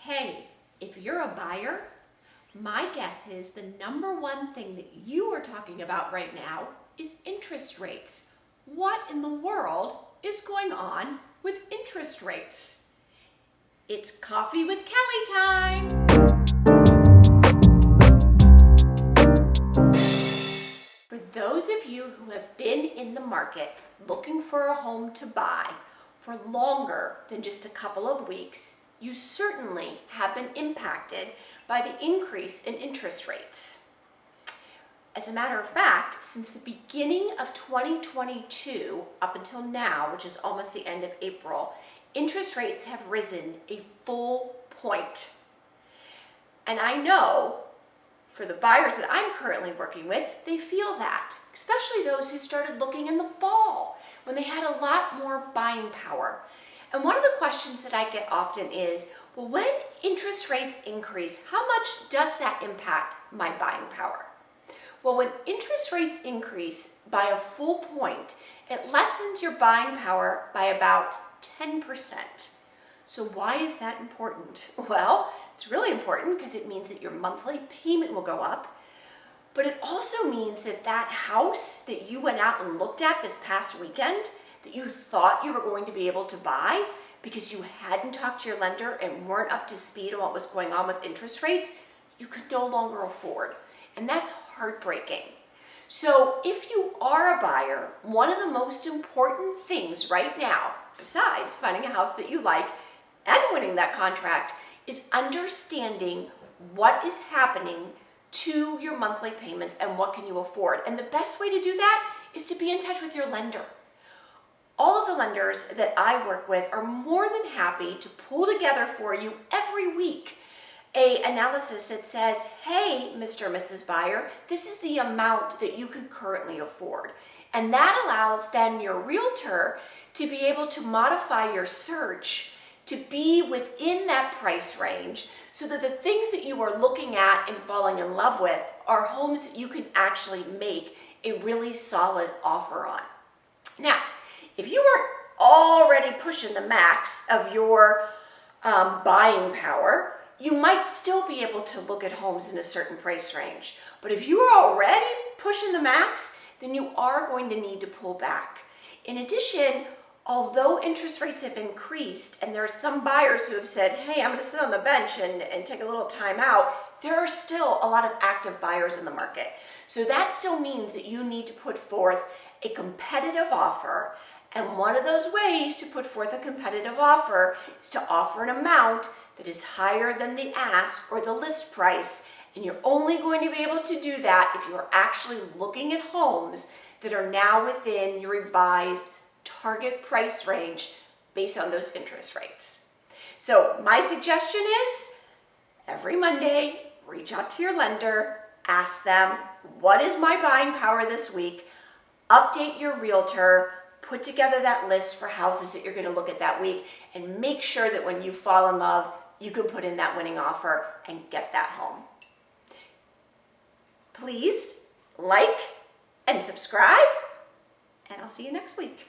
Hey, if you're a buyer, my guess is the number one thing that you are talking about right now is interest rates. What in the world is going on with interest rates? It's Coffee with Kelly time! For those of you who have been in the market looking for a home to buy for longer than just a couple of weeks, you certainly have been impacted by the increase in interest rates. As a matter of fact, since the beginning of 2022 up until now, which is almost the end of April, interest rates have risen a full point. And I know for the buyers that I'm currently working with, they feel that, especially those who started looking in the fall when they had a lot more buying power. And one of the questions that I get often is, well, when interest rates increase, how much does that impact my buying power? Well, when interest rates increase by a full point, it lessens your buying power by about 10%. So why is that important? Well, it's really important because it means that your monthly payment will go up, but it also means that that house that you went out and looked at this past weekend that you thought you were going to be able to buy because you hadn't talked to your lender and weren't up to speed on what was going on with interest rates, you could no longer afford. And that's heartbreaking. So if you are a buyer, one of the most important things right now, besides finding a house that you like and winning that contract, is understanding what is happening to your monthly payments and what can you afford. And the best way to do that is to be in touch with your lender. All of the lenders that I work with are more than happy to pull together for you every week an analysis that says, hey, Mr. and Mrs. Buyer, this is the amount that you can currently afford. And that allows then your realtor to be able to modify your search to be within that price range so that the things that you are looking at and falling in love with are homes that you can actually make a really solid offer on. Now, if you weren't already pushing the max of your buying power, you might still be able to look at homes in a certain price range. But if you are already pushing the max, then you are going to need to pull back. In addition, although interest rates have increased and there are some buyers who have said, hey, I'm going to sit on the bench and take a little time out, there are still a lot of active buyers in the market. So that still means that you need to put forth a competitive offer. And one of those ways to put forth a competitive offer is to offer an amount that is higher than the ask or the list price. And you're only going to be able to do that if you're actually looking at homes that are now within your revised target price range based on those interest rates. So my suggestion is every Monday, reach out to your lender, ask them, what is my buying power this week? Update your realtor, put together that list for houses that you're going to look at that week, and make sure that when you fall in love, you can put in that winning offer and get that home. Please like and subscribe, and I'll see you next week.